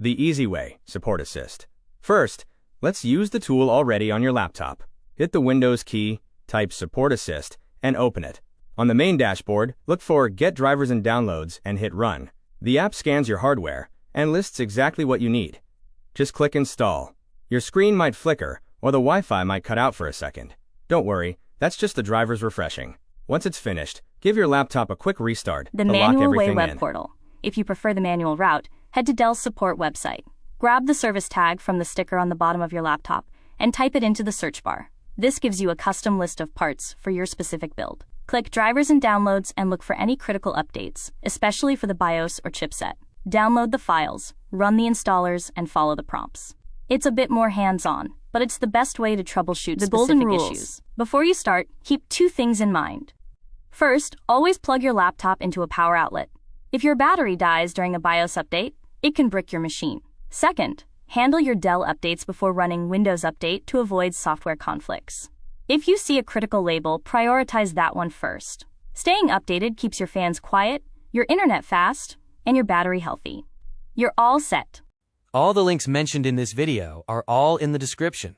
The easy way, Support Assist. First, let's use the tool already on your laptop. Hit the Windows key, type Support Assist, and open it. On the main dashboard, look for Get Drivers and Downloads and hit Run. The app scans your hardware and lists exactly what you need. Just click Install. Your screen might flicker, or the Wi-Fi might cut out for a second. Don't worry, that's just the drivers refreshing. Once it's finished, give your laptop a quick restart The to lock Manual Way everything web in. portal. If you prefer the manual route, head to Dell's support website. Grab the service tag from the sticker on the bottom of your laptop and type it into the search bar. This gives you a custom list of parts for your specific build. Click Drivers and Downloads and look for any critical updates, especially for the BIOS or chipset. Download the files, run the installers, and follow the prompts. It's a bit more hands-on, but it's the best way to troubleshoot the specific issues. Before you start, keep two things in mind. First, always plug your laptop into a power outlet. If your battery dies during a BIOS update, it can brick your machine. Second, handle your Dell updates before running Windows Update to avoid software conflicts. If you see a critical label, prioritize that one first. Staying updated keeps your fans quiet, your internet fast, and your battery healthy. You're all set. All the links mentioned in this video are all in the description.